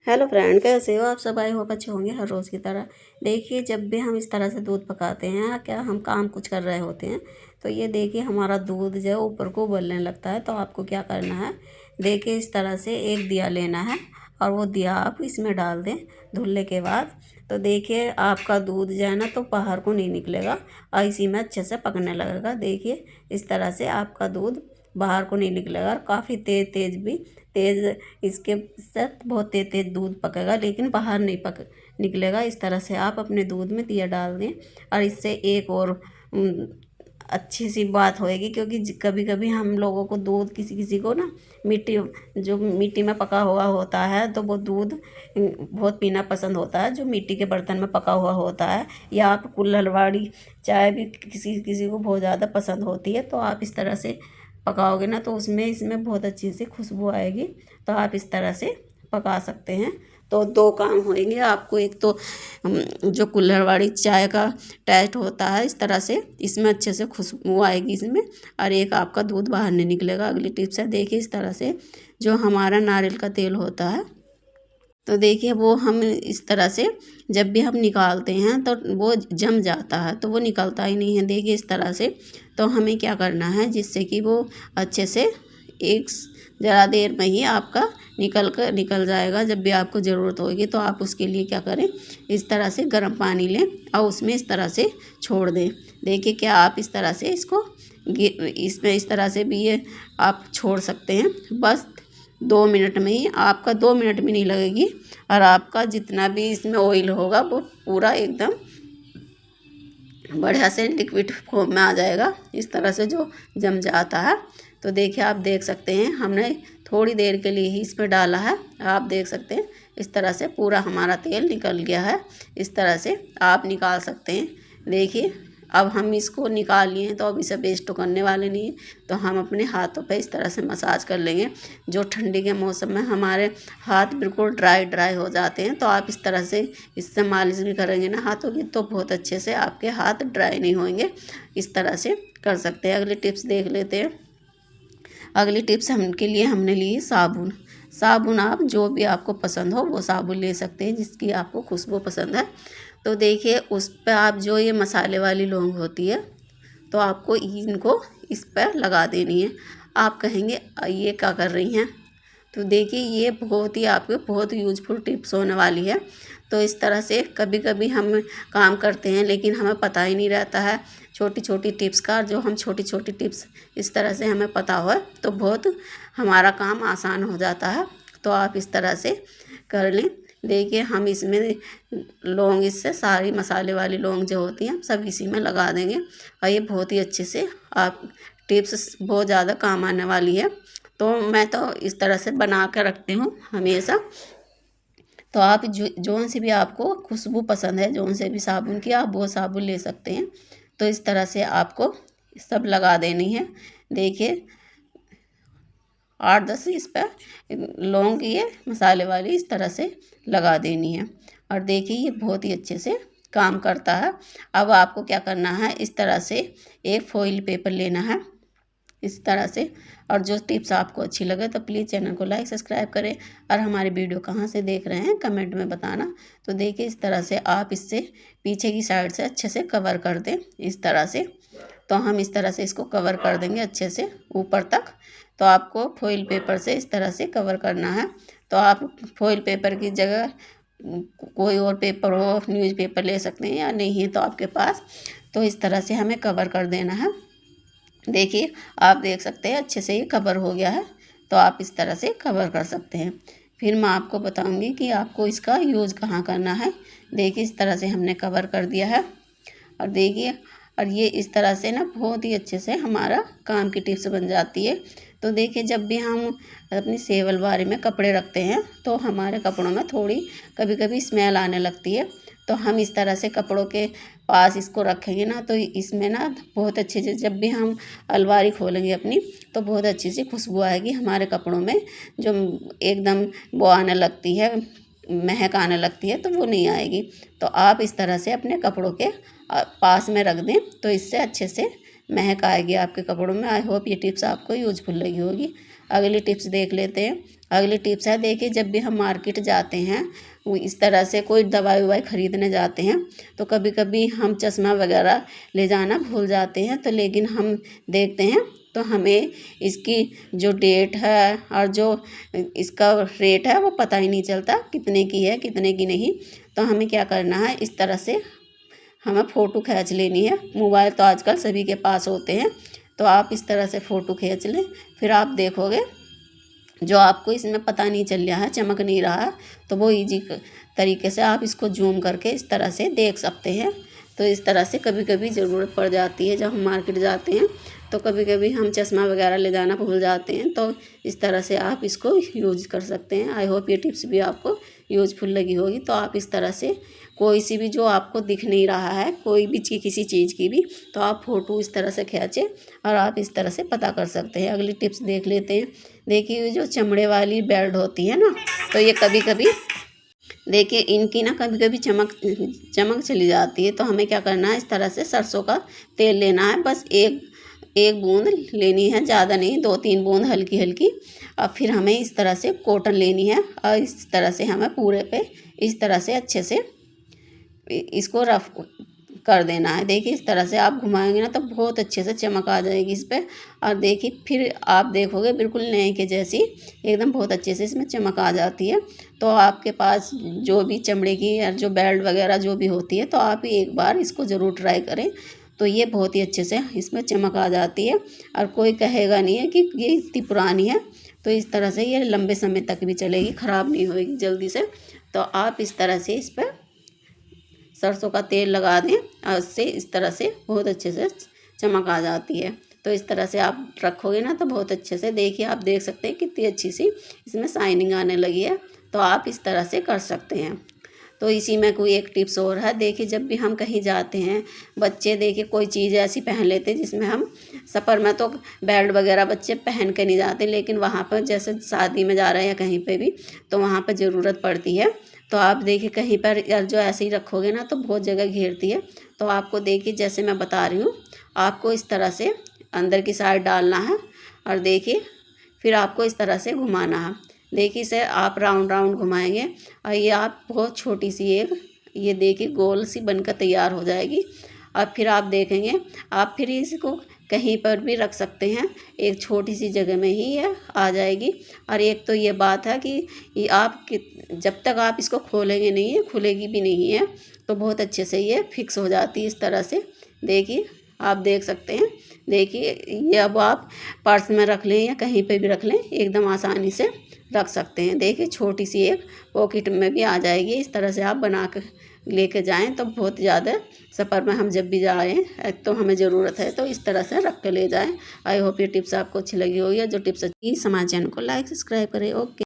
Hello friend, कैसे हो आप सब? आई होप अच्छे होंगे हर रोज़ की तरह। देखिए, जब भी हम इस तरह से दूध पकाते हैं, क्या हम काम कुछ कर रहे होते हैं, तो ये देखिए हमारा दूध जो है ऊपर को उबलने लगता है। तो आपको क्या करना है, देखिए इस तरह से एक दिया लेना है और वो दिया आप इसमें डाल दें धुलने के बाद। तो देखिए आपका दूध जो है ना तो बाहर को नहीं निकलेगा और इसी में अच्छे से पकने लगेगा। देखिए इस तरह से आपका दूध बाहर को नहीं निकलेगा और काफ़ी तेज़ तेज़ भी तेज़ इसके साथ बहुत तेज तेज दूध पकेगा, लेकिन बाहर नहीं पक निकलेगा। इस तरह से आप अपने दूध में दिया डाल दें। और इससे एक और अच्छी सी बात होएगी, क्योंकि कभी कभी हम लोगों को दूध किसी किसी को ना मिट्टी जो मिट्टी में पका हुआ होता है तो वो दूध बहुत पीना पसंद होता है, जो मिट्टी के बर्तन में पका हुआ होता है। या आप कुल्हड़ चाय भी किसी किसी को बहुत ज़्यादा पसंद होती है। तो आप इस तरह से पकाओगे ना तो उसमें इसमें बहुत अच्छी सी खुशबू आएगी। तो आप इस तरह से पका सकते हैं। तो दो काम होंगे आपको, एक तो जो कुल्हड़ चाय का टेस्ट होता है इस तरह से इसमें अच्छे से खुशबू आएगी इसमें, और एक आपका दूध बाहर नहीं निकलेगा। अगली टिप्स है, देखिए इस तरह से जो हमारा नारियल का तेल होता है, तो देखिए वो हम इस तरह से जब भी हम निकालते हैं तो वो जम जाता है, तो वो निकलता ही नहीं है। देखिए इस तरह से तो हमें क्या करना है, जिससे कि वो अच्छे से एक ज़रा देर में ही आपका निकल जाएगा। जब भी आपको ज़रूरत होगी तो आप उसके लिए क्या करें, इस तरह से गर्म पानी लें और उसमें इस तरह से छोड़ दें। देखिए क्या आप इस तरह से इसको इसमें इस तरह से भी ये आप छोड़ सकते हैं। बस 2 मिनट में ही, आपका 2 मिनट भी नहीं लगेगी और आपका जितना भी इसमें ऑयल होगा वो पूरा एकदम बढ़िया से लिक्विड फॉर्म में आ जाएगा। इस तरह से जो जम जाता है, तो देखिए आप देख सकते हैं हमने थोड़ी देर के लिए ही इसमें डाला है। आप देख सकते हैं इस तरह से पूरा हमारा तेल निकल गया है। इस तरह से आप निकाल सकते हैं। देखिए अब हम इसको निकाल लिए हैं तो अब इसे वेस्ट तो करने वाले नहीं हैं, तो हम अपने हाथों पे इस तरह से मसाज कर लेंगे। जो ठंडी के मौसम में हमारे हाथ बिल्कुल ड्राई ड्राई हो जाते हैं, तो आप इस तरह से इससे मालिश भी करेंगे ना हाथों की, तो बहुत अच्छे से आपके हाथ ड्राई नहीं होंगे। इस तरह से कर सकते हैं। अगली टिप्स देख लेते हैं। अगली टिप्स हमके लिए हमने ली साबुन। साबुन आप जो भी आपको पसंद हो वो साबुन ले सकते हैं, जिसकी आपको खुशबू पसंद है। तो देखिए उस पर आप जो ये मसाले वाली लौंग होती है, तो आपको इनको इस पर लगा देनी है। आप कहेंगे ये क्या कर रही हैं, तो देखिए ये बहुत ही आपके बहुत यूजफुल टिप्स होने वाली है। तो इस तरह से कभी कभी हम काम करते हैं लेकिन हमें पता ही नहीं रहता है छोटी छोटी टिप्स का। जो हम छोटी छोटी टिप्स इस तरह से हमें पता हो तो बहुत हमारा काम आसान हो जाता है। तो आप इस तरह से कर लें। देखिए हम इसमें लौंग, इससे सारी मसाले वाली लौंग जो होती हैं सब इसी में लगा देंगे और ये बहुत ही अच्छे से आप टिप्स बहुत ज़्यादा काम आने वाली है। तो मैं तो इस तरह से बना कर रखती हूँ हमेशा। तो आप जौन सी भी आपको खुशबू पसंद है, जौन से भी साबुन की, आप वो साबुन ले सकते हैं। तो इस तरह से आपको सब लगा देनी है। देखिए 8-10 इस पर लौंग ये मसाले वाली इस तरह से लगा देनी है। और देखिए ये बहुत ही अच्छे से काम करता है। अब आपको क्या करना है, इस तरह से एक फॉइल पेपर लेना है इस तरह से। और जो टिप्स आपको अच्छी लगे तो प्लीज़ चैनल को लाइक सब्सक्राइब करें और हमारी वीडियो कहाँ से देख रहे हैं कमेंट में बताना। तो देखिए इस तरह से आप इससे पीछे की साइड से अच्छे से कवर कर दें इस तरह से। तो हम इस तरह से इसको कवर कर देंगे अच्छे से ऊपर तक। तो आपको फॉइल पेपर से इस तरह से कवर करना है। तो आप फॉइल पेपर की जगह कोई और पेपर हो, न्यूज़पेपर ले सकते हैं, या नहीं है तो आपके पास, तो इस तरह से हमें कवर कर देना है। देखिए आप देख सकते हैं अच्छे से ये कवर हो गया है। तो आप इस तरह से कवर कर सकते हैं। फिर मैं आपको बताऊंगी कि आपको इसका यूज़ कहाँ करना है। देखिए इस तरह से हमने कवर कर दिया है। और देखिए और ये इस तरह से ना बहुत ही अच्छे से हमारा काम की टिप्स बन जाती है। तो देखिए जब भी हम अपनी सेवल बारी में कपड़े रखते हैं तो हमारे कपड़ों में थोड़ी कभी कभी स्मेल आने लगती है। तो हम इस तरह से कपड़ों के पास इसको रखेंगे ना तो इसमें ना बहुत अच्छे से, जब भी हम अलमारी खोलेंगे अपनी, तो बहुत अच्छी सी खुशबू आएगी हमारे कपड़ों में। जो एकदम वो आने लगती है, महक आने लगती है, तो वो नहीं आएगी। तो आप इस तरह से अपने कपड़ों के पास में रख दें तो इससे अच्छे से महक आएगी आपके कपड़ों में। आई होप ये टिप्स आपको यूजफुल लगी होगी। अगली टिप्स देख लेते हैं। अगली टिप्स है, देखिए जब भी हम मार्केट जाते हैं, वो इस तरह से कोई दवाई ववाई ख़रीदने जाते हैं, तो कभी कभी हम चश्मा वगैरह ले जाना भूल जाते हैं। तो लेकिन हम देखते हैं तो हमें इसकी जो डेट है और जो इसका रेट है वो पता ही नहीं चलता, कितने की है कितने की नहीं। तो हमें क्या करना है, इस तरह से हमें फ़ोटो खींच लेनी है। मोबाइल तो आजकल सभी के पास होते हैं, तो आप इस तरह से फ़ोटो खींच लें। फिर आप देखोगे जो आपको इसमें पता नहीं चल रहा है, चमक नहीं रहा है, तो वो ईजी तरीके से आप इसको जूम करके इस तरह से देख सकते हैं। तो इस तरह से कभी कभी ज़रूरत पड़ जाती है, जब हम मार्केट जाते हैं तो कभी कभी हम चश्मा वगैरह ले जाना भूल जाते हैं, तो इस तरह से आप इसको यूज कर सकते हैं। आई होप ये टिप्स भी आपको यूजफुल लगी होगी। तो आप इस तरह से कोई सी भी जो आपको दिख नहीं रहा है, कोई भी चीज़ किसी चीज़ की भी, तो आप फ़ोटो इस तरह से खींचें और आप इस तरह से पता कर सकते हैं। अगली टिप्स देख लेते हैं। देखिए जो चमड़े वाली बेल्ट होती है ना, तो ये कभी कभी देखिए इनकी ना कभी कभी चमक चमक चली जाती है। तो हमें क्या करना है, इस तरह से सरसों का तेल लेना है, बस एक एक बूंद लेनी है, ज़्यादा नहीं, 2-3 बूंद हल्की हल्की। और फिर हमें इस तरह से कॉटन लेनी है और इस तरह से हमें पूरे पे इस तरह से अच्छे से इसको रफ कर देना है। देखिए इस तरह से आप घुमाएंगे ना तो बहुत अच्छे से चमक आ जाएगी इस पर। और देखिए फिर आप देखोगे बिल्कुल नए के जैसी एकदम बहुत अच्छे से इसमें चमक आ जाती है। तो आपके पास जो भी चमड़े की या जो बेल्ट वगैरह जो भी होती है, तो आप एक बार इसको ज़रूर ट्राई करें। तो ये बहुत ही अच्छे से इसमें चमक आ जाती है और कोई कहेगा नहीं है कि ये इतनी पुरानी है। तो इस तरह से ये लंबे समय तक भी चलेगी, ख़राब नहीं होगी जल्दी से। तो आप इस तरह से इस पर सरसों का तेल लगा दें और उससे इस तरह से बहुत अच्छे से चमक आ जाती है। तो इस तरह से आप रखोगे ना तो बहुत अच्छे से, देखिए आप देख सकते हैं कितनी अच्छी सी इसमें शाइनिंग आने लगी है। तो आप इस तरह से कर सकते हैं। तो इसी में कोई एक टिप्स और है, देखिए जब भी हम कहीं जाते हैं, बच्चे देखिए कोई चीज़ ऐसी पहन लेते हैं जिसमें हम सफ़र में तो बेल्ट वगैरह बच्चे पहन के नहीं जाते, लेकिन वहाँ पर जैसे शादी में जा रहे हैं या कहीं पे भी, तो वहाँ पर ज़रूरत पड़ती है। तो आप देखिए कहीं पर जो ऐसे ही रखोगे ना तो बहुत जगह घेरती है। तो आपको देखिए जैसे मैं बता रही हूँ, आपको इस तरह से अंदर की साइड डालना है और देखिए फिर आपको इस तरह से घुमाना है। देखिए इसे आप राउंड राउंड घुमाएंगे और ये आप बहुत छोटी सी एक ये देखिए गोल सी बनकर तैयार हो जाएगी। और फिर आप देखेंगे आप फिर इसको कहीं पर भी रख सकते हैं, एक छोटी सी जगह में ही ये आ जाएगी। और एक तो ये बात है कि ये आप जब तक आप इसको खोलेंगे नहीं है, खुलेगी भी नहीं है, तो बहुत अच्छे से ये फिक्स हो जाती है इस तरह से। देखिए आप देख सकते हैं, देखिए ये अब आप पर्स में रख लें या कहीं पे भी रख लें, एकदम आसानी से रख सकते हैं। देखिए छोटी सी एक पॉकेट में भी आ जाएगी। इस तरह से आप बना कर लेके जाएं तो बहुत ज़्यादा सफ़र में हम जब भी जाएँ तो हमें ज़रूरत है तो इस तरह से रख के ले जाएं। आई होप ये टिप्स आपको अच्छी लगी होगी। जो टिप्स अच्छी, हमारे चैनल को लाइक सब्सक्राइब करें। ओके।